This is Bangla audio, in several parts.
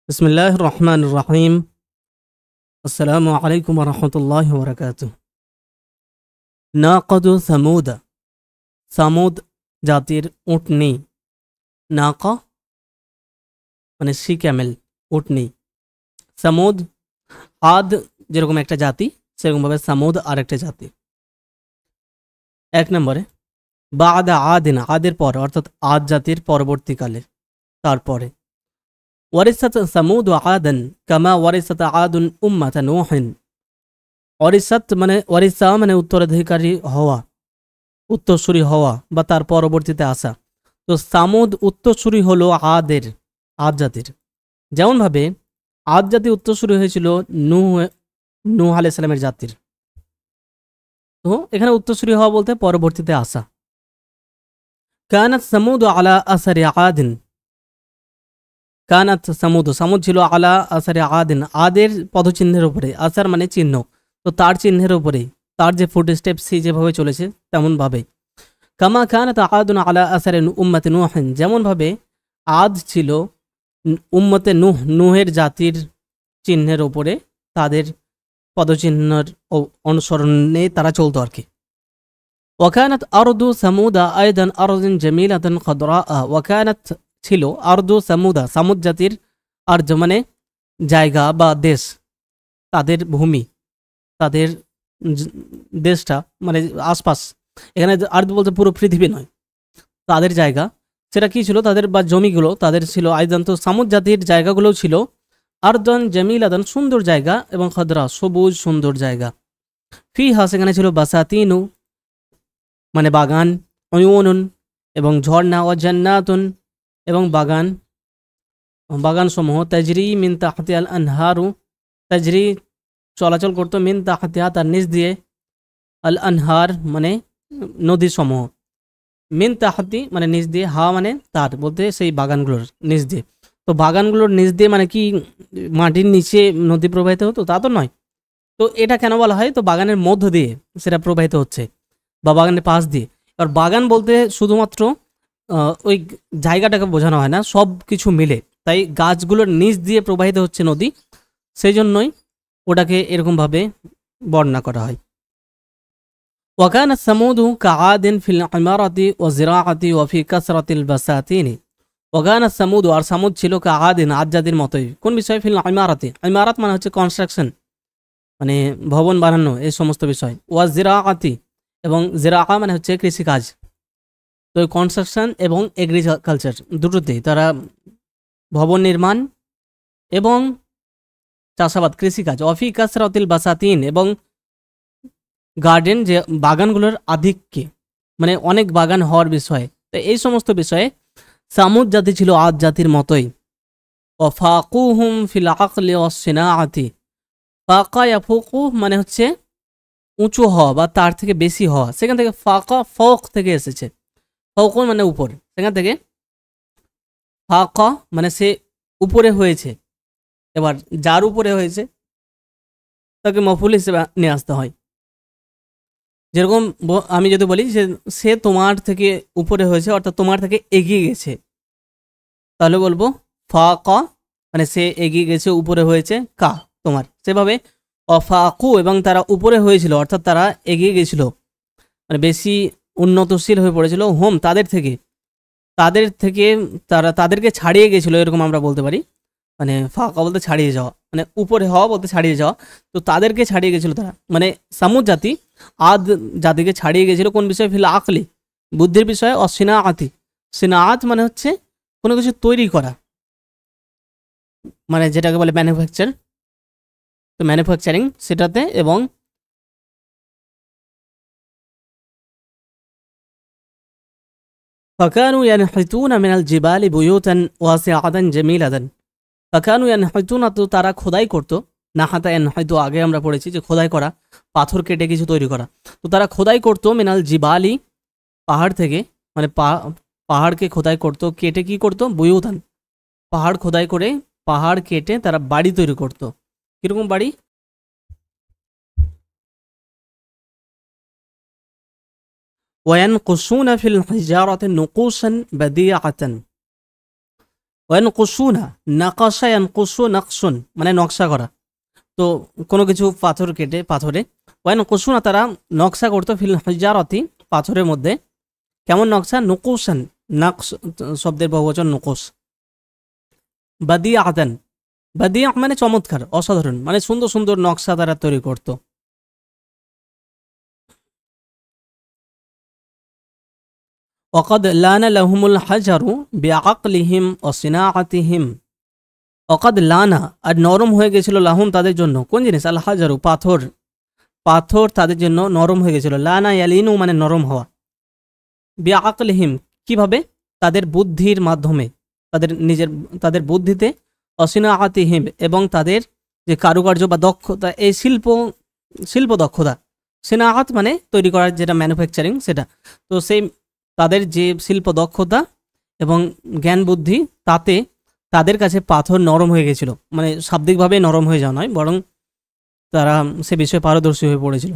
বিসমিল্লাহির রহমানির রহিম। আসসালামু আলাইকুম ওয়া রাহমাতুল্লাহি ওয়া বারাকাতুহু। নাকাদু সামুদা, সামুদ জাতির উটনি। নাকা মানে সি ক্যামেল, উটনি। সামুদ, আদ যেরকম একটা জাতি, সেরকমভাবে সামুদ আরেকটা জাতি। এক নম্বরে বাদা আদিন, আদের পর অর্থাৎ আদ জাতির পরবর্তীকালে, তারপরে ওয়ারিসাত সামুদ আদান কামা ওয়ারিসাত আদুন উম্মাতা নূহিন। ওয়ারিসাত মানে ওয়ারিসা মানে উত্তরাধিকারী হওয়া, উত্তরসূরি হওয়া বা তার পরবর্তীতে আসা। তো সামুদ উত্তরসূরি হলো আদের, আদ জাতির। যেমনভাবে আদ জাতি উত্তরসূরি হয়েছিল নূহ, নূহ আলাইহিস সালামের জাতির। তো এখানে উত্তরসূরি হওয়া বলতে পরবর্তীতে আসা। কানাত সামুদ আলা আসারি আদিন, কানাত সামুদ, সামুদ ছিল আলা আসারি আদিন, আদের পদচিহ্নের উপরে। আসার মানে চিহ্ন, তো তার চিহ্নের উপরে, তার যে ফুট স্টেপস যেভাবে চলেছে তেমনভাবে। কামা কানাত আদুন আলা আসারে উম্মতে নূহিন, যেমনভাবে আদ ছিল উম্মতে নূহ, নূহের জাতির চিহ্নের ওপরে, তাদের পদচিহ্নের অনুসরণে তারা চলতো আর কি। ওয়াকানাত আরদু সামুদা আয়দান আরদিন জামিলাতান খাদরা, ওয়াকানাত ছিল আরদু সামুদা, সামুদ জাতির আরজ মানে জায়গা বা দেশ, তাদের ভূমি, তাদের দেশটা মানে আশপাশ। এখানে আরদ বলতে পুরো পৃথিবী নয়, তাদের জায়গা সেটা কি ছিল, তাদের বা জমিগুলো তাদের ছিল আয়দান। তো সামুদ জাতির জায়গাগুলো ছিল আরদান জামিলাদান, সুন্দর জায়গা, এবং খদরা সবুজ সুন্দর জায়গা। ফিহা সেখানে ছিল বাসাতিনু মানে বাগান, অয়ুনুন এবং ঝর্ণা, ও জান্নাতুন এবং বাগান, বাগানসমূহ, তাজরি মিন তাহতিয়াল আনহারু, তাজরি চলাচল করতো, মিন তাহতিয়া তার নিচ দিয়ে, আল আনহার মানে নদী সমূহ, মিন তাহাতি মানে নিচ দিয়ে, হা মানে তার বলতে সেই বাগানগুলোর নিচ দিয়ে। তো বাগানগুলোর নিচ দিয়ে মানে কি মাটির নিচে নদী প্রবাহিত হতো তা তো নয়। তো এটা কেন বলা হয়, তো বাগানের মধ্য দিয়ে সেটা প্রবাহিত হচ্ছে বা বাগানের পাশ দিয়ে। আর বাগান বলতে শুধুমাত্র ওই জায়গাটাকে বোঝানো হয় না, সব কিছু মিলে। তাই গাছগুলোর নিচ দিয়ে প্রবাহিত হচ্ছে নদী, সেই জন্যই ওটাকে এরকমভাবে বর্ণনা করা হয়। ওয়াকানা সামুদু কাআদিন ফিল ইমারাতি ওয়া জিরাআতি ওয়া ফি কাসরাতিল বাসাতিনি। ওয়াকানা সামুদু, আর সামুদ ছিল কাআদিন আদ জাতির মতোই। কোন বিষয়? ফিল ইমারাতি, ইমারাত মানে হচ্ছে কনস্ট্রাকশন, মানে ভবন বানানো, এই সমস্ত বিষয়। ওয়া জিরাআতি, এবং জিরাআ মানে হচ্ছে কৃষিকাজ। তো কনস্ট্রাকশন এবং এগ্রিকালচার দুটোতেই তারা ভবন নির্মাণ এবং চাষাবাদ, কৃষিকাজ। অফি কাসরাতিল বাসাতিন, এবং গার্ডেন যে বাগানগুলোর আধিক্যে মানে অনেক বাগান হওয়ার বিষয়ে। তো এই সমস্ত বিষয়ে সামুদ জাতি ছিল আদ জাতির মতোই। ওয়াফাকুহুম ফিল আকলি ওয়াস সিনাআতি, ফাকা ইয়াফুকু মানে হচ্ছে উঁচু হওয়া বা তার থেকে বেশি হওয়া, সেখান থেকে ফাকা ফক থেকে এসেছে। ফকুন মানে উপর, সেখান থেকে ফাকা মানে সে উপরে হয়েছে। এবার যার উপরে হয়েছে তাকে মফুল হিসেবে নিয়ে আসতে হয়। যেরকম আমি যদি বলি যে সে তোমার থেকে উপরে হয়েছে, অর্থাৎ তোমার থেকে এগিয়ে গেছে, তাহলে বলবো ফাকা মানে সে এগিয়ে গেছে, উপরে হয়েছে, কা তোমার। সেভাবে অফাকু, এবং তারা উপরে হয়েছিল অর্থাৎ তারা এগিয়ে গেছিল, মানে বেশি উন্নতশীল হয়ে পড়েছিল, হোম তাদের থেকে, তাদের থেকে তারা তাদেরকে ছাড়িয়ে গেছিল, এরকম আমরা বলতে পারি। মানে ফাঁকা বলতে ছাড়িয়ে যাওয়া, মানে উপরে হওয়া বলতে ছাড়িয়ে যাওয়া। তো তাদেরকে ছাড়িয়ে গেছিল তারা, মানে সামুদ জাতি আদ জাতিকে ছাড়িয়ে গেছিল কোন বিষয়ে? ফিল আকলি, বুদ্ধির বিষয়ে। অসিনা আতি, সিনাআত মানে হচ্ছে কোনো কিছু তৈরি করা, মানে যেটাকে বলে ম্যানুফ্যাকচার, তো ম্যানুফ্যাকচারিং সেটাতে। এবং ফাকানু ইয়ানহিতুনা মিনাল জিবালি বুয়ুতান ওয়াসিআতান জামিলাতান। ফাকানু ইয়ানহিতুনা, তো তারা খোদাই করতো। নাহাতা হয়তো আগে আমরা পড়েছি যে খোদাই করা, পাথর কেটে কিছু তৈরি করা। তো তারা খোদাই করতো মিনাল জিবালি, পাহাড় থেকে, মানে পাহাড়কে খোদাই করতো, কেটে কি করতো? বুয়ুতান, পাহাড় খোদাই করে, পাহাড় কেটে তারা বাড়ি তৈরি করতো। কিরকম বাড়ি? ওয়ানকুশুনা ফিল হিজারাতি নুকুশান বাদিআতান, ওয়ানকুশুনা নাকাশা ইয়ানকুশু নাকশুন মানে নকশা করা। তো কোনো কিছু পাথর কেটে পাথরে ওয়ানকুশুনা তারা নকশা করতো ফিল হিজারতি পাথরের মধ্যে। কেমন নকশা? নুকুশান, নাকশ শব্দের বহুবচন নুকুশ। বাদিয়াতান, বাদিয়া মানে চমৎকার, অসাধারণ, মানে সুন্দর সুন্দর নকশা তারা তৈরি করত। ওয়াকাদ লানা লাহুমুল হাজারু বিআকলিহিম ওয়া সিনাআতিহিম। ওয়াকাদ লানা আর নরম হয়ে গেছিল লাহুম তাদের জন্য। কোন জিনিস? আল হাজারু পাথর, পাথর তাদের জন্য নরম হয়ে গেছিল। লানা ইয়ালিনু মানে নরম হওয়া। বিআকলিহিম কিভাবে? তাদের বুদ্ধির মাধ্যমে, তাদের বুদ্ধিতে। অসিনাআতিহিম এবং তাদের যে কারুকার্য বা দক্ষতা, এই শিল্প দক্ষতা। সিনাআত মানে তৈরি করার যেটা ম্যানুফ্যাকচারিং সেটা। তো সেই তাদের যে শিল্প দক্ষতা এবং জ্ঞান বুদ্ধি, তাতে তাদের কাছে পাথর নরম হয়ে গেছিল। মানে শাব্দিকভাবে নরম হয়ে যাওয়া নয়, বরং তারা সে বিষয়ে পারদর্শী হয়ে পড়েছিল।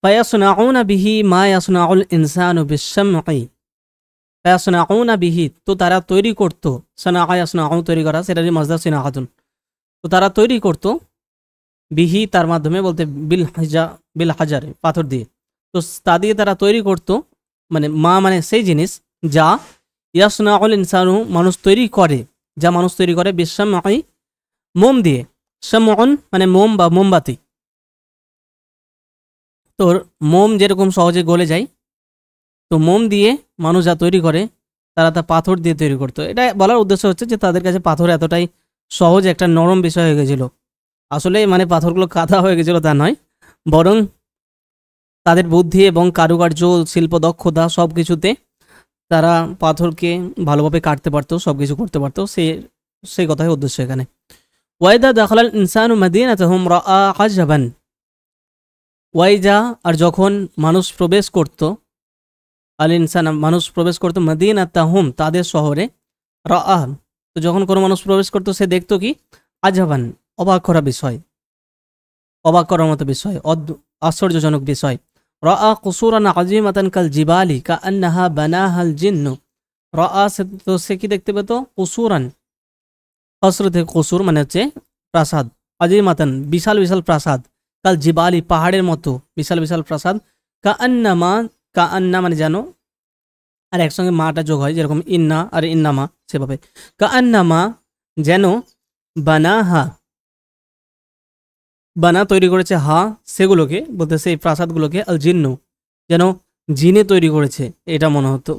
ফায়াসনাউনা বিহি মা ইয়াসনাউল ইনসানু বিশ-শামঈ। ফায়াসনাউনা বিহি তো তারা তৈরি করত, সানাআ ইয়াসনাউ তৈরি করা, সেটারই মাজদার সিনাআতুন। তো তারা তৈরি করত বিহি তার মাধ্যমে, বলতে বিল হাজার পাথর দিয়ে। তো তা দিয়ে তারা তৈরি করত, মানে মা মানে সেই জিনিস যা ইয়াসনাউল ইনসানু মানুষ তৈরি করে, যা মানুষ তৈরি করে বিশ-শামঈ মোম দিয়ে। শামউন মানে মোম বা মোমবাতি। তো মোম যেরকম সহজে গলে যায়, তো মোম দিয়ে মানুষ যা তৈরি করে তারা তা পাথর দিয়ে তৈরি করতো। এটা বলার উদ্দেশ্য হচ্ছে যে তাদের কাছে পাথর এতটাই সহজ একটা নরম বিষয় হয়ে গেছিল। আসলে মানে পাথরগুলো কাদা হয়ে গেছিল তা নয়, বরং তাদের বুদ্ধি এবং কারুকার্য, শিল্প দক্ষতা সব কিছুতে তারা পাথরকে ভালোভাবে কাটতে পারতো, সব কিছু করতে পারতো। সেই কথাই উদ্দেশ্য এখানে। ওয়াইদা দাখালাল ইনসানু মাদিনাতাহুম রাআ আজাবান। ওয়াইজা আর যখন মানুষ প্রবেশ করত, আল ইনসান মানুষ প্রবেশ করতো, মাদিনাতাহুম তাদের শহরে, রাআ তো যখন কোনো মানুষ প্রবেশ করতো সে দেখতো কি? আজাবান অবাক করা বিষয়, অবাক করার মতো বিষয়, আশ্চর্যজনক বিষয়। রাআ কুসুরান আজিমাতান কাল জিবালি কাআন্নাহা বানাহাল জিন্নু। রাআ তো সে কি দেখতে পেত? কুসুরান, কসর থেকে কুসুর মানে হচ্ছে প্রাসাদ, আজিমাতান বিশাল বিশাল প্রাসাদ, কাল জিবালি পাহাড়ের মতো বিশাল বিশাল প্রাসাদ। কাআন্না মানে জানো, আর একসঙ্গে মাটা যোগ হয়, যেরকম ইন্না আর ইন্নামা সেভাবে। কাআন্নামা যেন, বানা তৈরি করেছে, হা সেগুলোকে, বলতে সেই প্রাসাদগুলোকে, আল জিন্নু যেন জিনে তৈরি করেছে এটা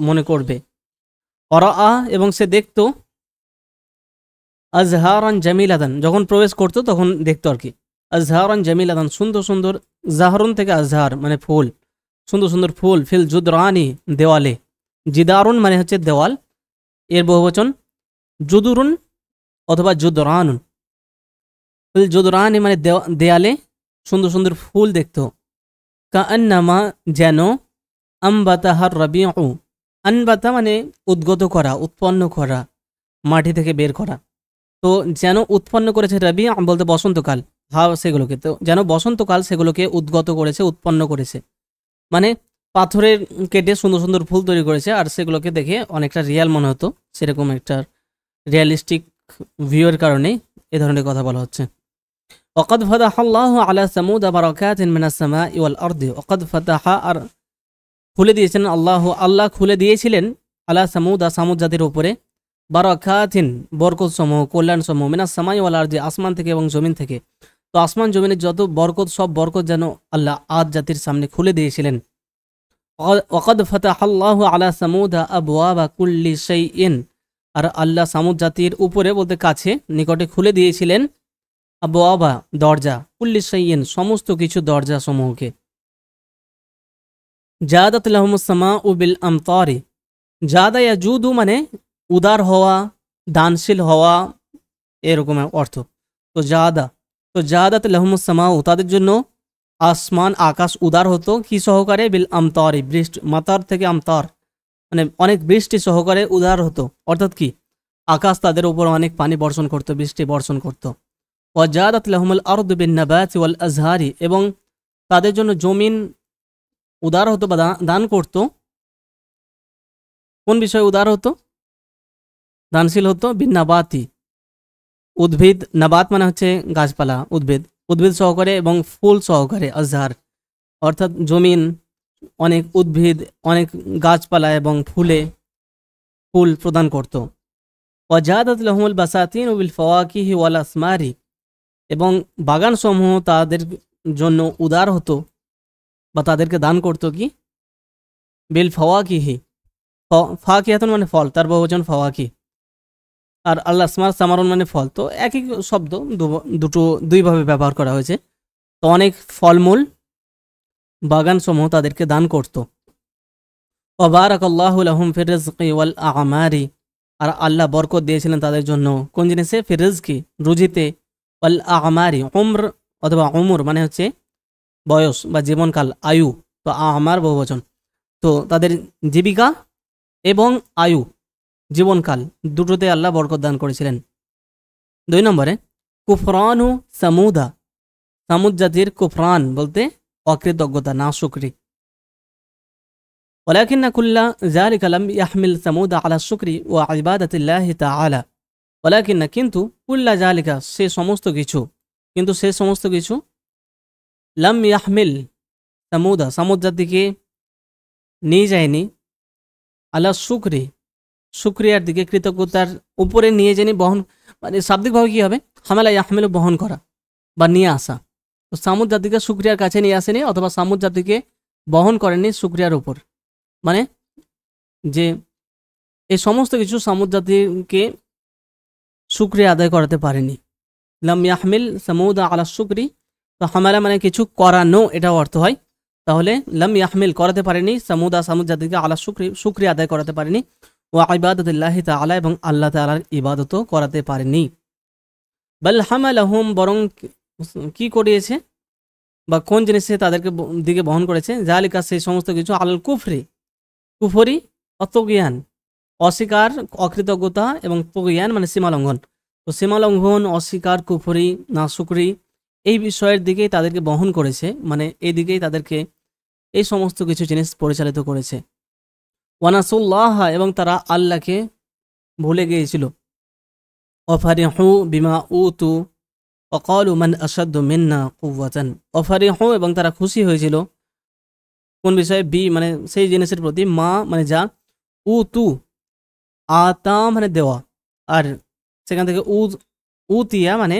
মনে করবে। অরা এবং সে দেখতো, আজহারান জামিলাদান যখন প্রবেশ করতো তখন দেখতো আর কি, আজহারান জামিলাদান সুন্দর সুন্দর, জাহরুন থেকে আজহার মানে ফুল, সুন্দর সুন্দর ফুল, ফিল জুদরানি দেওয়ালে। জিদারুন মানে হচ্ছে দেওয়াল, এর বহুবচন জুদুরুন অথবা জুদরানুন। ফিল জুদরানি মানে দেয়ালে সুন্দর সুন্দর ফুল দেখতো। কাআন্নামা যেন, আমবাতাহার রাবিউ, আনবাতা মানে উদ্গত করা, উৎপন্ন করা, মাটি থেকে বের করা। তো যেন উৎপন্ন করেছে, রবি বলতে বসন্তকাল, সেগুলোকে, তো যেন বসন্তকাল সেগুলোকে উদ্গত করেছে, উৎপন্ন করেছে, মানে পাথরের কেটে সুন্দর সুন্দর ফুল তৈরি করেছে, আর সেগুলোকে দেখে অনেকটা রিয়াল মনে হতো। সেরকম একটা রিয়ালিস্টিক ভিউয়ের কারণে এ ধরনের কথা বলা হচ্ছে। ওয়াকাদ ফাতাহা আল্লাহু আলা সামুদ বারাকাতিন মিনাস সামাই ওয়াল আরদি। ওয়াকাদ ফাতাহা আর খুলে দিয়েছেন, আল্লাহ খুলে দিয়েছিলেন, আলা সামুদ সামুদ জাতির উপরে, বারাকাতিন বরকত সমূহ, কল্যাণ সমূহ, মিনাস সামাই ওয়াল আরদি আসমান থেকে এবং জমিন থেকে। তো আসমান জমিনের যত বরকত, সব বরকত যেন আল্লাহ আদ জাতির সামনে খুলে দিয়েছিলেন। ওয়াকাদ ফাতাহা আল্লাহু আলা সামুদ আবওয়াবা কুল্লি শাইইন, আর আল্লাহ সামুদ জাতির উপরে বলতে কাছে, নিকটে খুলে দিয়েছিলেন, আবওয়াবা দরজা, কুল্লি শাইইন সমস্ত কিছু দরজা সমূহকে। জাদাত লাহুমুস সামাউ বিল আমতারি। জাদা ইয়াজুদু মানে উদার হওয়া, দানশীল হওয়া, এরকম অর্থ। তো জাদাত লাহুমুস সামাউ তাদের জন্য আসমান আকাশ উদার হতো, কি সহকারে? বিল আমতারি বৃষ্টি, মাতার থেকে আমতার মানে অনেক বৃষ্টি সহকারে উদার হতো। অর্থাৎ কি? আকাশ তাদের উপর অনেক পানি বর্ষণ করত, বৃষ্টি বর্ষণ করত। ওয়াজাদাত লাহুমুল আরদু বিন নাবাতি ওয়াল আজহারি, এবং তাদের জন্য জমিন উদার হতো বা দান করত। কোন বিষয়ে উদার হতো? দানশীল হতো বিন্নাবাতি, উদ্ভিদ, নাবাত মানে হচ্ছে গাছপালা, উদ্ভিদ, উদ্ভিদ সহকারে এবং ফুল সহকারে, আজহার অর্থাৎ জমিন, অনেক উদ্ভিদ, অনেক গাছপালা এবং ফুল প্রদান করত। ওয়াজাদাত লাহুমুল বাসাতিন বিল ফাওয়াকিহি ওয়াল আসমারি, এবং বাগানসমূহ তাদের জন্য উদার হতো বা তাদেরকে দান করত কি, বিল ফাওয়াকিহি, ফাকিহাতুন মানে ফল, তার বহুবচন ফাওয়াকি, আর আল আসমার সামারুন মানে ফল, তো একই শব্দ দুইভাবে ব্যবহার করা হয়েছে। তো অনেক ফলমূল বাগানসমূহ তাদেরকে দান করত। ওয়াবারাকাল্লাহু লাহুম ফির রিজকি ওয়াল আমারি, আর আল্লাহ বরকত দিয়েছিলেন তাদের জন্য কোন জিনিসে, ফির রিজকি রুজিতে, ওয়াল আমারি উমর অথবা উমর মানে হচ্ছে বয়স বা জীবনকাল, আয়ু, তো আমার বহুবচন, তো তাদের জীবিকা এবং আয়ু, জীবনকাল দুটোতে আল্লাহ বরকত দান করেছিলেন। 2 নম্বরে কুফরানু সামুদা, সামুদ জাতির কুফরান বলতে অকৃতজ্ঞতা, না শুকরি। ওয়ালাকিন্না কুল্লা যালিকা লাম ইয়াহমিল সামুদা আলা শুকরি ওয়া ইবাদাতিল্লাহি তাআলা, ওয়ালাকিন্না কিন্তু, কুল্লা যালিকা সে সমস্ত কিছু, কিন্তু সে সমস্ত কিছু, লাম ইয়াহমিল সামুদা সামুদ জাতিকে নিয়ে যায়নি, আলা শুকরি শুক্রিয়ার দিকে, কৃতজ্ঞতার উপরে নিয়ে যায়নি, বহন মানে শাব্দিকভাবে কী হবে, হামেলা ইয়াহমিল বহন করা বা নিয়ে আসা, তো সামুদ জাতিকে শুক্রিয়ার কাছে নিয়ে আসেনি অথবা সামুদ জাতিকে বহন করেনি শুক্রিয়ার উপর, মানে যে এই সমস্ত কিছু সামুদ জাতিকে শুক্রিয়া আদায় করাতে পারেনি। লাম ইয়াহমিল সামুদা আলা শুকরি, তো হামালা মানে কিছু করানো, এটাও অর্থ হয়। তাহলে লাম ইয়াহমিল করাতে পারেনি, সামুদ জাতিকে আলা শুক্রিয়া আদায় করাতে পারেনি, ওয়া ইবাদাতিল্লাহি তাআলা এবং আল্লাহ তাআলার ইবাদতও করাতে পারেনি। বাল হামালাহুম বরং কি করিয়েছে বা কোন জিনিসে তাদেরকে দিকে বহন করেছে, জালিকা সেই সমস্ত কিছু, আল কুফরি অতজ্ঞান, অস্বীকার, অকৃতজ্ঞতা এবং তুগয়ান মানে সীমালঙ্ঘন, তো সীমালঙ্ঘন, অস্বীকার, কুফরি, নাশুকরি, এই বিষয়ের দিকেই তাদেরকে বহন করেছে, মানে এই দিকেই তাদেরকে এই সমস্ত কিছু জিনিস পরিচালিত করেছে। ওয়ানাসুল্লাহ, এবং তারা আল্লাহকে ভুলে গিয়েছিল। ওয়াফারিহু বিমা উতু ওয়াকালু মান আশাদ্দু মিন্না কুওয়াতান, ওয়াফারিহু এবং তারা খুশি হয়েছিল কোন বিষয়ে, বি মানে সেই জিনিসের প্রতি, মা মানে যা, উতু আতা মানে দেওয়া, আর সেখান থেকে উতিয়া মানে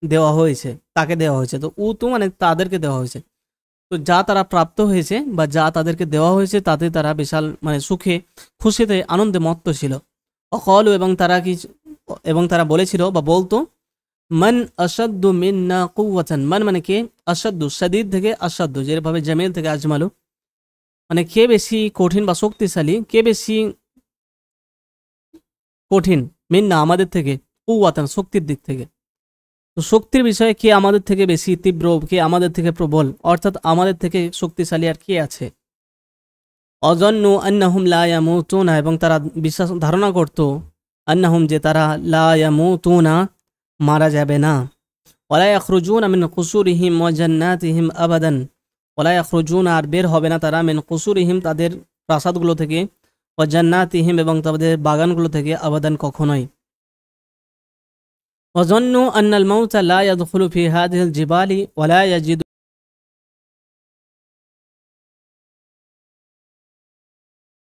দেওয়া হয়েছে, তাকে দেওয়া হয়েছে, তো উতু মানে তাদেরকে দেওয়া হয়েছে, তো যা তারা প্রাপ্ত হয়েছে বা যা তাদেরকে দেওয়া হয়েছে তাতে তারা বিশাল মানে সুখে খুশিতে আনন্দে মত্ত ছিল। অকলু এবং তারা বলেছিল বা বলতো, মান আসাদ্দু মিন্না কুওয়াতান, মান মানে কে, আসাদ্দু শাদীদ থেকে আসাদ্দু, যেভাবে জামিল থেকে আজমালু, মানে কে বেশি কঠিন বা শক্তিশালী, কে বেশি কঠিন, মিন্না আমাদের থেকে, কুওয়াতান শক্তির দিক থেকে, তো শক্তির বিষয়ে কে আমাদের থেকে বেশি তীব্র, কে আমাদের থেকে প্রবল, অর্থাৎ আমাদের থেকে শক্তিশালী আর কে আছে। অজন্নু আন্নাহুম লা ইয়ামুতুনা, এবং তারা বিশ্বাস ধারণা করত, আন্নাহুম যে তারা, লা ইয়ামুতুনা মারা যাবে না, ওয়ালা ইয়াখরুজুনা মিন কুসুরিহিম ওয়া জান্নাতিহিম আবাদান, ওয়ালা ইয়াখরুজুনা আর বের হবে না তারা, মিন কুসুরিহিম তাদের প্রাসাদগুলো থেকে, ওয়া জান্নাতিহিম এবং তাদের বাগানগুলো থেকে, আবাদান কখনোই। وظنوا أن الموت لا يدخل في هذه الجبال ولا يجد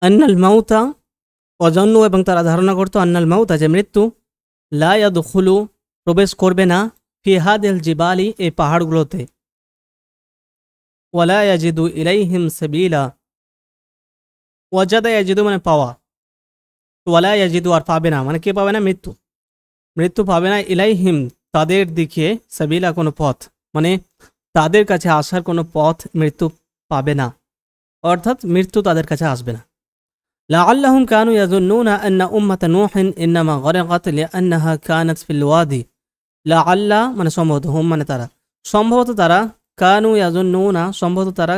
أن الموت وظنوا এবং তারা ধারণা করত, أن الموت যে মৃত্যু, لا يدخل প্রবেশ করবে না, في هذه الجبال এই পাহাড়গুলোতে, ولا يجد إليهم سبيلا, ওয়াজাদা ইয়াজিদু মানে পাওয়া, ওয়ালা ইয়াজিদু আর পাবে না, মানে কে পাবে না, মৃত্যু পাবে না, ইলাইহিম তাদের দিকে, সাবিলা কোনো পথ, মানে তাদের কাছে আসার কোনো পথ মৃত্যু পাবে না, অর্থাৎ মৃত্যু তাদের কাছে আসবে না। লাআল্লাহুম কানু ইয়াযুন্নুনা আন্না উম্মাতা নূহিন ইন্নামা গরাকাত লিআন্নাহা কানাত ফিল ওয়াদি, লাআল্লা মানে সম্ভবত, হুম মানে তারা, সম্ভবত তারা, কানু ইয়াযুন্নুনা সম্ভবত তারা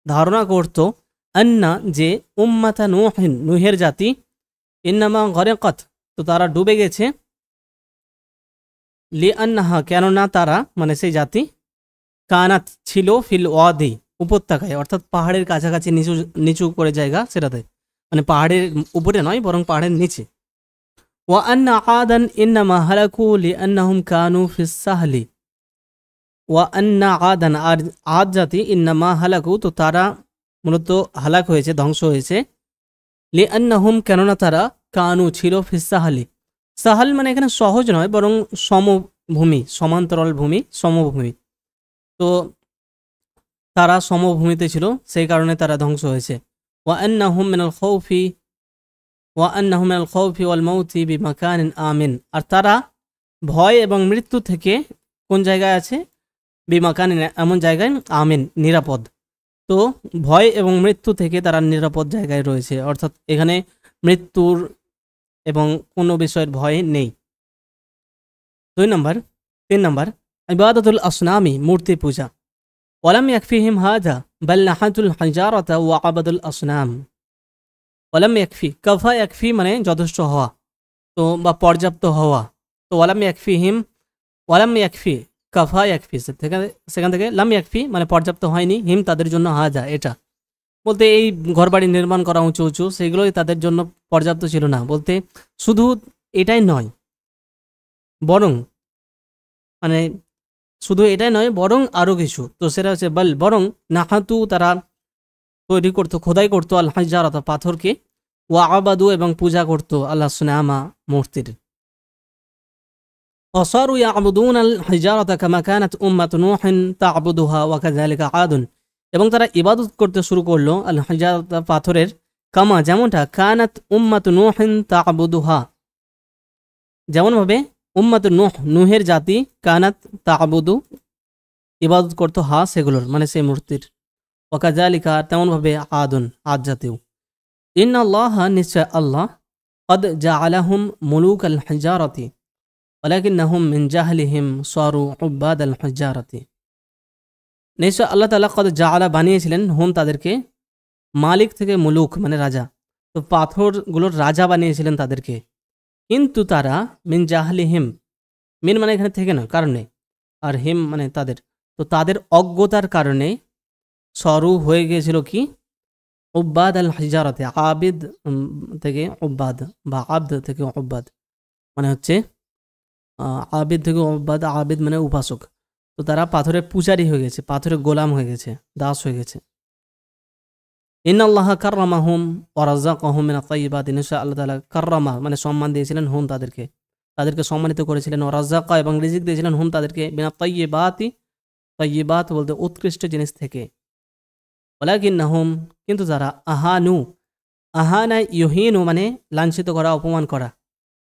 ধারণা করত, আন্না যে, উম্মাতা নূহিন নূহের জাতি, ইন্নামা গরাকাত তো তারা ডুবে গেছে, লিআন্নাহা কেননা তারা মানে সেই জাতি, কানাত ছিল, ফিল ওয়াদি উপত্যকায়, অর্থাৎ পাহাড়ের কাছাকাছি নিচু করে জায়গা সেটাতে, মানে পাহাড়ের উপরে নয় বরং পাহাড়ের নিচে, ওয়া আন্না আদান ইন্নামা হালাকু লিআন্নাহুম কানু ফিস সাহলি। ওয়া আন্না আদান, আর আদ জাতি, ইন্নামা হালাকু, তো তারা মূলত হালাক হয়েছে, ধ্বংস হয়েছে, লিআন্নাহুম, কেননা তারা, কানু ছিল, ফিস সাহলি, সাহাল মানে এখানে সহজ নয় বরং সমভূমি, সমান্তরাল ভূমি, সমভূমি, তো তারা সমভূমিতে ছিল, সেই কারণে তারা ধ্বংস হয়েছে। ওয়া আন্নাহুম মিনাল খাউফি ওয়া আন্নাহুম মিনাল খাউফি ওয়াল মাউতি বিমাকানিন আমিন, আর তারা ভয় এবং মৃত্যু থেকে কোন জায়গায় আছে, বিমাকানিন, এমন জায়গায়, আমিন, নিরাপদ। তো ভয় এবং মৃত্যু থেকে তারা নিরাপদ জায়গায় রয়েছে, অর্থাৎ এখানে মৃত্যুর এবং কোনো বিষয়ের ভয় নেই। 3 নম্বর ইবাদাতুল আসনামি, মূর্তি পূজা। ওয়ালাম ইয়াকফিহিম হাযা বাল নাহাতুল হিজারাতা ওয়া আবাদুল আসনাম। ওয়ালাম ইয়াকফি, কাফা ইয়াকফি মানে যথেষ্ট হওয়া, তো বা পর্যাপ্ত হওয়া, তো ওয়ালাম ইয়াকফি কাফা ইয়াকফি, সেখান থেকে লাম ইয়াকফি মানে পর্যাপ্ত হয়নি, হিম তাদের জন্য, হাজা এটা বলতে এই ঘরবাড়ি নির্মাণ করা উঁচু উঁচু, সেগুলোই তাদের জন্য পর্যাপ্ত ছিল না, বলতে শুধু এটাই নয় বরং, মানে শুধু এটাই নয় বরং আরও কিছু, তো সেটা হচ্ছে বল, বরং নাহাতু, তারা তৈরি করতো, খোদাই করতো, আল হাজারাতা, পাথরকে, ওয়া আবাদু, এবং পূজা করতো, আল্লাহ সুনামা, মূর্তির। وصاروا يعبدون الحجارة كما كانت أمة نوح تعبدها وكذلك عاد, এবং তারা ইবাদত করতে শুরু করলো আল হিজারাতা, পাথরের, কামা যেমনটা, কানাত উম্মাত নূহিন তা'বুদুহা, যেমনভাবে উম্মাত নূহ, নূহের জাতি, কানাত তা'বুদু, ইবাদত করতো, হা সেগুলোর মানে সেই মূর্তির, ওয়াকাযালিকা, তেমনভাবে আদুন, আদ জাতীয়। ইন্নাল্লাহ, নিশ্চয় আল্লাহ, কদ জাআলাহুম মুলুক আল হিজারাতি ওয়ালাকিন্নাহুম মিন জাহলিহিম সারু উবাদ আল হিজারাতি। নিশ্চয় আল্লাহ তাআলা কদ জাআলা, বানিয়েছিলেন, হুম তাদেরকে, মালিক থেকে মুলুক মানে রাজা, তো পাথরগুলোর রাজা বানিয়েছিলেন তাদেরকে, কিন্তু তারা, মিন জাহলিহিম, মিন মানে এখানে থেকে না, কারণে, আর হিম মানে তাদের, তো তাদের অজ্ঞতার কারণে, সরু হয়ে গিয়েছিল কি, উব্বাদ আল হিজারাতে, আবিদ থেকে উব্বাদ, বা আব্দ থেকে উব্বাদ, মানে হচ্ছে আবিদ থেকে উব্বাদ, আবিদ মানে উপাসক, তো তারা পাথরের পূজারি হয়ে গেছে, পাথরের গোলাম হয়ে গেছে, দাস হয়ে গেছে। ইন্নাল্লাহা কাররামাহুম ওয়া রাযাকাহুম মিনাত তাইয়্যিবাতি, নিশ্চয় আল্লাহ তাআলা, কাররামা মানে সম্মান দিয়েছিলেন, হুম তাদেরকে সম্মানিত করেছিলেন, ওয়া রাযাকা, এবং রিজিক দিয়েছিলেন, হুম তাদেরকে, মিনাত তাইয়্যিবাতি, তাইয়্যিবাত বলতে উৎকৃষ্ট জিনিস থেকে, ওয়ালাকিন্নাহুম, কিন্তু তারা, আহানা ইউহিনু মানে লাঞ্ছিত করা, অপমান করা,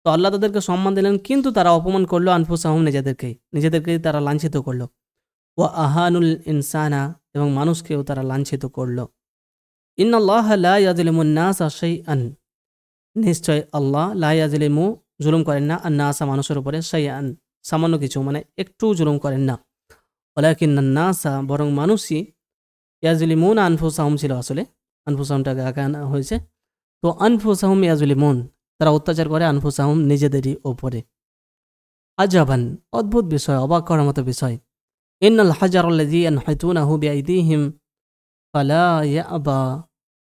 তো আল্লাহ তাদেরকে সম্মান দিলেন, কিন্তু তারা অপমান করলো, আনফুসাহুম, নিজেদেরকেই তারা লাঞ্ছিত করলো, ওয়া আহানুল ইনসানা, এবং মানুষকেও তারা লাঞ্ছিত করলো। ইন্নাল্লাহা লা ইয়াযলিমুন নাসা শাইআন, নিশ্চয় আল্লাহ, লা ইয়াযলিমু, জুলুম করেন না, আন-নাসা, মানুষের উপরে, শাইআন সামান্য কিছু মানে একটু জুলুম করেন না, ওয়ালাকিন্নান নাসা, বরং মানুষই, ইয়াযলিমুন আনফুসাহুম ছিল আসলে, আনফুসাহুমটাকে আগে আনা হয়েছে, তো আনফুসাহুম ইয়াযলিমুন, তারা অত্যাচার করে, আনফুসাহুম নিজেদেরই ওপরে। আজাবান, অদ্ভুত বিষয়, অবাক করার মতো বিষয়। ইন্নাল হাজারাল্লাযী ইয়ানহিতুনাহু বিআইদিহিম ফালা ইয়াবা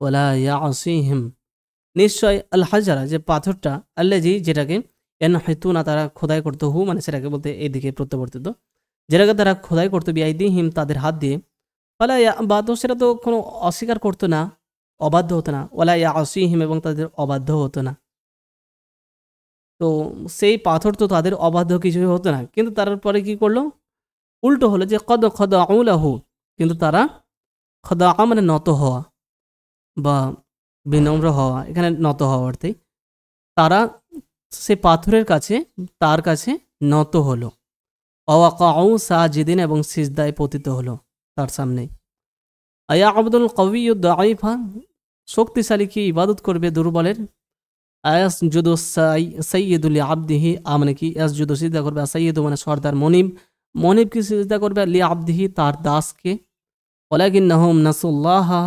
ওয়ালা ইয়াসিহিম, নিশ্চয় আল হাজারা, যে পাথরটা, আল্লাযী, যেটাকে, ইয়ানহিতুনা, তারা খোদাই করতো, হু মানে সেটাকে বলতে এইদিকে প্রত্যাবর্তিত, যেটাকে তারা খোদাই করতো, বিআইদিহিম তাদের হাত দিয়ে, ওয়ালা ইয়াবা, তো সেটা তো কোনো অস্বীকার করতো না, অবাধ্য হতো না, ওয়ালা ইয়াসিহিম, এবং তাদের অবাধ্য হতো না, তো সেই পাথর তো তাদের অবাধ্য কিছুই হতো না, কিন্তু তারপরে কি করলো, উল্টো হলো, যে কদ খদাউ লাহু, কিন্তু তারা, খদা মানে নত হওয়া বা বিনম্র হওয়া, এখানে নত হওয়া অর্থেই, তারা সে পাথরের কাছে, তার কাছে নত হলো, ওয়াকাউ সাজিদিন, এবং সিজদায় পতিত হলো তার সামনে। আয়া আব্দুল কবিয়্যুদ দাঈফা, শক্তিশালী কি ইবাদত করবে দুর্বলের, আয়াসজুদু সাইয়্যিদু লিআবদিহি, মানে কি, ইয়াসজুদু, সিজদা করবে, সাইয়্যিদু মানে সর্দার, মনিব কি সিজদা করবে, লিআবদিহি তার দাসকে, ওয়ালাকিন্নাহুম নাসুল্লাহা,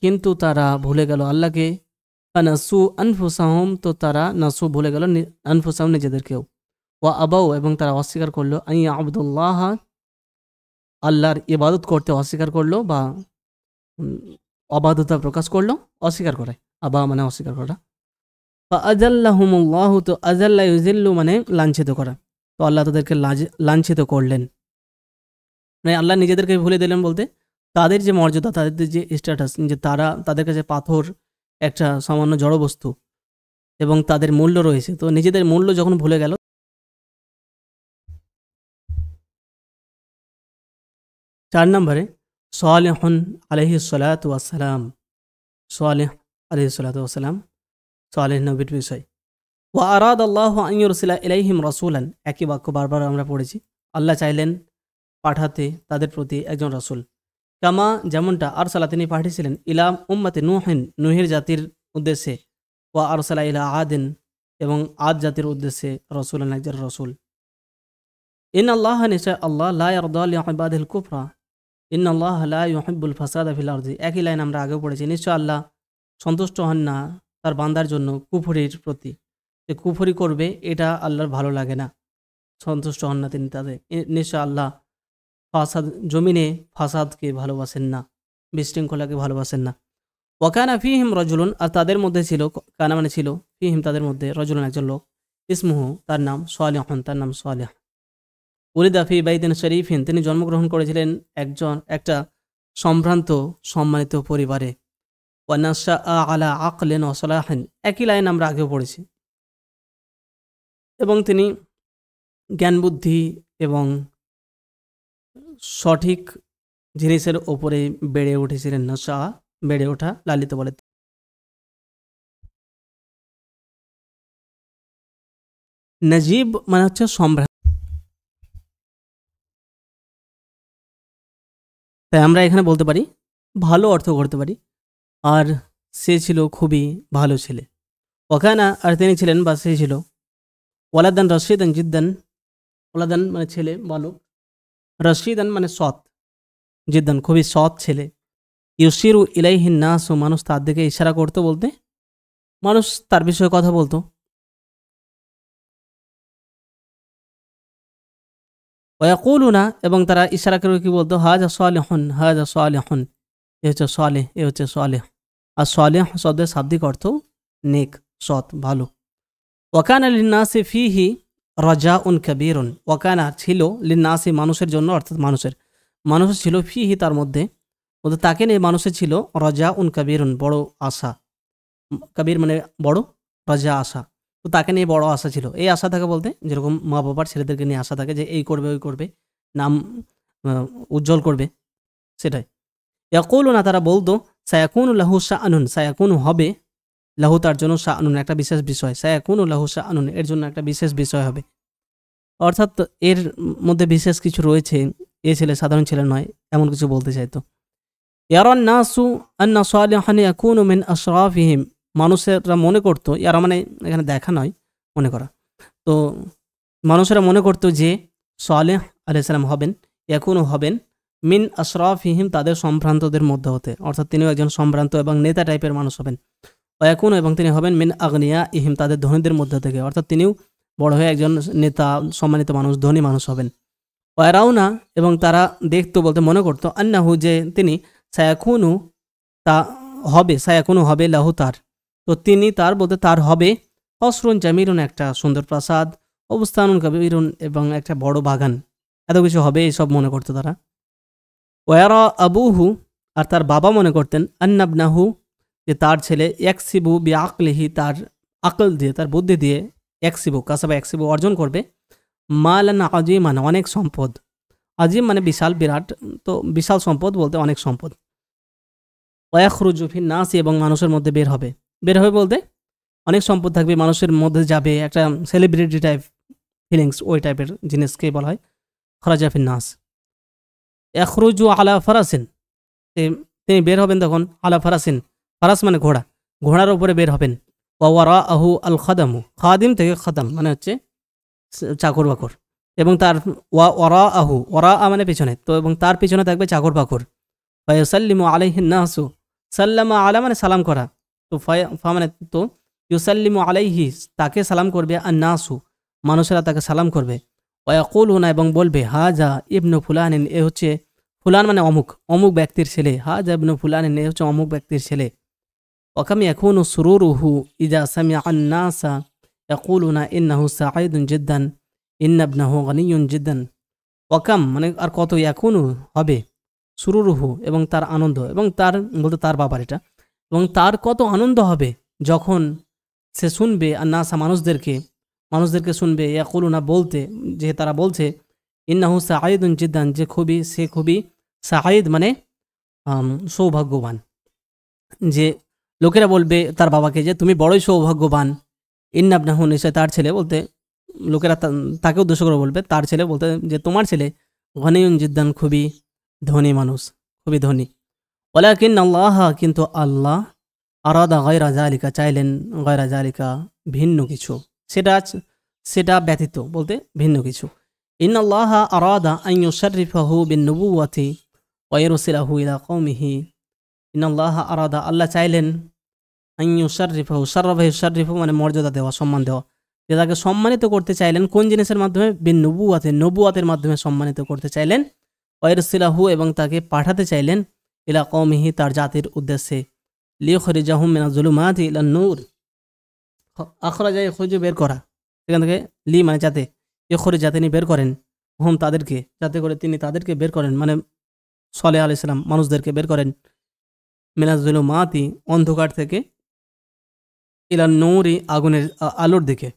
কিন্তু তারা ভুলে গেল আল্লাহকে, ফানাসু আনফুসাহুম, তো তারা নাসু ভুলে গেল, আনফুসাহুম নিজেদেরকেও, ওয়া আবাউ, এবং তারা অস্বীকার করলো, আইয়া আবদুল্লাহ, আল্লাহর ইবাদত করতে অস্বীকার করলো, বা অবাধ্যতা প্রকাশ করলো, অস্বীকার করে, আবা মানে অস্বীকার করা, ফাআযাল্লাহুমুল্লাহু, তো আযাল্লা ইউযিল্লু মানে লাঞ্ছিত করা, তো আল্লাহ তাদেরকে লাঞ্ছিত করলেন, মানে আল্লাহ নিজেদেরকে ভুলে দিলেন বলতে তাদের যে মর্যাদা, তাদের যে স্ট্যাটাস, যে তারা তাদের কাছে পাথর একটা সামান্য জড়বস্তু এবং তাদের মূল্য রয়েছে, তো নিজেদের মূল্য যখন ভুলে গেল। 4 নম্বরে সালেহুন আলাইহিস সালাতু ওয়াস সালাম, সালেহ আলাইহিস সালাতু ওয়াস সালাম, সালেহ নবীর বিষয়। ওয়া আরাদাল্লাহু আন ইউরসিলা ইলাইহিম রাসূলান, একই বাক্য বারবার আমরা পড়েছি, আল্লাহ চাইলেন পাঠাতে তাদের প্রতি একজন রাসূল। কামা, যেমনটা আরসালা তিনি পাঠিয়েছিলেন, ইলা উম্মতি নূহিন, নূহের জাতির উদ্দেশ্যে, ওয়া আরসালা ইলা আদিন, এবং আদ জাতির উদ্দেশ্যে রাসূলান, একজন রাসূল। ইন্নাল্লাহ, নিশ্চয় আল্লাহ, লা ইয়ারদা লিইবাদিল কুফরা, ইন্নাল্লাহ লা ইউহিব্বুল ফাসাদা ফিল আরদি, একই লাইন আমরা আগেও পড়েছি, নিশ্চয় আল্লাহ সন্তুষ্ট হন না তার বান্দার জন্য কুফরির প্রতি, যে কুফরি করবে এটা আল্লাহর ভালো লাগে না, সন্তুষ্ট হন না তিনি তাদের। নিশ্চয় আল্লাহ ফাসাদ, জমিনে ফাসাদকে ভালোবাসেন না, বিশৃঙ্খলাকে ভালোবাসেন না। ওয়াকানা ফিহিম রজুলুন, আর তাদের মধ্যে ছিল, কানা মানে ছিল, ফিহিম তাদের মধ্যে, রজুলুন একজন লোক, ইসমুহু তার নাম, সালেহুন তার নাম সালেহ, উলিদা ফি বাইতিন শরীফিন, তিনি জন্মগ্রহণ করেছিলেন একটা সম্ভ্রান্ত সম্মানিত পরিবারে। ওয়ানাশা আলা আকলিন ওয়া সালাহিন, একই লাইন আমরা আগেও পড়েছি, এবং তিনি জ্ঞান বুদ্ধি এবং সঠিক জিনিসের ওপরে বেড়ে উঠেছিলেন। নশা বেড়ে ওঠা, লালিত বলে। নজিব মানে হচ্ছে সম্ভ্রান্ত, তাই আমরা এখানে বলতে পারি ভালো অর্থ করতে পারি, আর সে ছিল খুবই ভালো ছেলে। ওখানা, আর তিনি ছিলেন বা সে ছিল, ওয়ালাদান রশিদান জিদ্দান, ওলাদান মানে ছেলে বালক, রশিদান মানে সৎ, জিদ্দান খুবই সৎ ছেলে। ইউসিরু ইলাইহিন নাস, ও মানুষ তার দিকে ইশারা করতো, বলতে মানুষ তার বিষয়ে কথা বলতো। ওয়াকুলুনা, এবং তারা ইশারা করে কি বলতো, হাজা সালেহুন, হাজা সালেহুন, এ হচ্ছে সালেহ, এ হচ্ছে সালেহ। আর সালেহ শব্দের শাব্দিক অর্থ নেক, সৎ, ভালো। ওয়াকানা লিন্নাসি ফিহি রাজাউন কাবীরুন, ওয়াকানা ছিল, লিন্নাসি মানুষের জন্য, অর্থাৎ মানুষের ছিল, ফিহি তার মধ্যে, বলতে তাকে নিয়ে মানুষের ছিল, রাজাউন কাবীরুন বড় আশা, কবির মানে বড়, রাজা আশা, তো তাকে নিয়ে বড় আশা ছিল। এই আশা থাকে বলতে যেরকম মা বাবার ছেলেদেরকে নিয়ে আশা থাকে যে এই করবে ওই করবে, নাম উজ্জ্বল করবে, সেটাই। ইয়াকুলুনা, তারা বলতো, সায়াকুনু লাহু শাআনুন, সায়াকুনু হবে, লাহু তার জন্য, শাআনুন একটা বিশেষ বিষয়, সায়াকুনু লাহু শাআনুন এর জন্য একটা বিশেষ বিষয় হবে, অর্থাৎ এর মধ্যে বিশেষ কিছু রয়েছে, এ ছেলে সাধারণ ছেলে নয়, এমন কিছু বলতে চাইতো। ইয়ারান নাসু আন্না সালিহান ইয়াকুনু মিন আশরাফিহিম, মানুষেরা মনে করতো, ইয়ারা মানে এখানে দেখা নয়, মনে করা, তো মানুষেরা মনে করতো যে সালেহ আলাইহিস সালাম হবেন, ইয়াকুনু হবেন, মিন আশরাফিহিম তাদের সম্ভ্রান্তদের মধ্যে হতে, অর্থাৎ তিনিও একজন সম্ভ্রান্ত এবং নেতা টাইপের মানুষ হবেন। ওয়াকুনু, এবং তিনি হবেন, মিন আগনিয়া ইহিম তাদের ধনীদের মধ্যে থেকে, অর্থাৎ তিনিও বড় হয়ে একজন নেতা, সম্মানিত মানুষ, ধনী মানুষ হবেন। ওয়ারাউনা, এবং তারা দেখতো বলতে মনে করতো, আন্নাহু যে তিনি, সায়াকুনু তা হবে, সায়াকুনু হবে, লাহু তার, তো তিনি তার বলতে তার হবে, কসরুন জামিরুন একটা সুন্দর প্রাসাদ, অবস্থানুন কবিরুন এবং একটা বড় বাগান, এত কিছু হবে এইসব মনে করতো তারা। ওয়ারা আবুহু, আর তার বাবা মনে করতেন, আন্নাবনাহু যে তার ছেলে, ইয়াকসিবু বি আকলিহি তার আকল দিয়ে, তার বুদ্ধি দিয়ে, ইয়াকসিবু কাসাবা ইয়াকসিবু অর্জন করবে, মালান আজিমান অনেক সম্পদ, আজিম মানে বিশাল, বিরাট, তো বিশাল সম্পদ বলতে অনেক সম্পদ। ওয়াখরুজু ফিন নাস, এবং মানুষের মধ্যে বের হবে বলতে অনেক সম্পদ থাকবে, মানুষের মধ্যে যাবে, একটা সেলিব্রিটি টাইপ ফিলিংস, ওই টাইপের জিনিসকে বলা হয় খরাজা ফিন নাস। ইয়াখরুজু আলা ফারাসিন, তিনি বের হবেন তখন, আলা ফারাসিন, ফারাস মানে ঘোড়া, ঘোড়ার উপরে বের হবেন। ওয়ারা আহু আল খাদামু, খাদিম থেকে খাদাম মানে হচ্ছে চাকর বাকর, এবং তার ওয়ারা আহু, ওরা মানে পিছনে, তো এবং তার পিছনে থাকবে চাকর বাকর। ফায়াসাল্লিমু আলাইহিন নাসু, সাল্লামা আলা মানে সালাম করা, তো ফা মানে তো, ইউসাল্লিমু আলাইহি তাকে সালাম করবে, আর নাসু মানুষেরা তাকে সালাম করবে। ওয়াকুলুনা, এবং বলবে, হাজা ইবনু ফুলানিন, এ হচ্ছে ফুলান মানে অমুক, অমুক ব্যক্তির ছেলে, হাজা ইবনু ফুলানিন, এ হচ্ছে অমুক ব্যক্তির ছেলে। ওয়াকাম ইয়াকুনু সুরুরুহু ইযা সামিআ আন-নাসা ইয়াকুলুনা ইন্নাহু সাঈদুন জিদ্দান ইন্না ইবনাহু গানিয়্যুন জিদ্দান। ওয়াকাম মানে আর কত, ইয়াকুনু হবে, সুরুরুহু এবং তার আনন্দ, এবং তার বলতে তার বাবার এটা, এবং তার কত আনন্দ হবে যখন সে শুনবে আন-নাসা মানুষদেরকে শুনবে, ইয়াকুলুনা বলতে, যে তারা বলছে, ইন্নাহু সাঈদুন জিদ্দান যে সে খুবই সাঈদ মানে সৌভাগ্যবান, যে লোকেরা বলবে তার বাবাকে যে তুমি বড়ই সৌভাগ্যবান, ইন্না ইবনাহু নিশ্চয় তার ছেলে, বলতে লোকেরা তাকে উদ্দেশ্য করে বলবে তার ছেলে, বলতে যে তোমার ছেলে গনিয়ুন জিদ্দান খুবই ধনী মানুষ, খুবই ধনী। ওয়ালাকিন আল্লাহ কিন্তু আল্লাহ আরাদা গায়রা যালিকা চাইলেন, গায়রা যালিকা ভিন্ন কিছু, সেটা ব্যতীত বলতে ভিন্ন কিছু। ইন্নাল্লাহ আরাদা আন ইউশাররিফাহু বিন-নুবুওয়াতি ওয়া ইরসিলাহু ইলা কওমিহি। ইন্নাল্লাহ আরাদা আল্লাহ চাইলেন, আন ইউশাররিফাহু, শাররাফা ইউশাররিফু মানে মর্যাদা দেওয়া, সম্মান দেওয়া, যে তাকে সম্মানিত করতে চাইলেন কোন জিনিসের মাধ্যমে, বিন-নুবুওয়াতি নবুয়াতের মাধ্যমে সম্মানিত করতে চাইলেন, ওয়া ইরসিলাহু এবং তাকে পাঠাতে চাইলেন, ইলা কওমিহি তার জাতির উদ্দেশ্যে, লিইখরিজাহুম মিনাজ জুলুমাতি ইলান নূর। আখরাজা ইখরিজু বের করা, সেখান থেকে লি মানে যাতে, ইখরিজা তিনি বের করেন, হুম তাদেরকে, যাতে করে তিনি তাদেরকে বের করেন, মানে সালেহ আলাইহিস সালাম মানুষদেরকে বের করেন, মিনাজ জুলুমাতি অন্ধকার থেকে, ইলান নূরি আগুনের আলোর দিকে।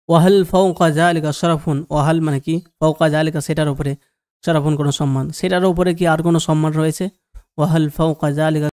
ওয়াহাল ফাওকা যালিকা শরাফুন, ওয়াহাল মানে কি, ফাওকা যালিকা সেটার উপরে, শরাফুন কোনো সম্মান, সেটার উপরে কি আর কোনো সম্মান রয়েছে, ওয়াহাল ফাওকা যালিকা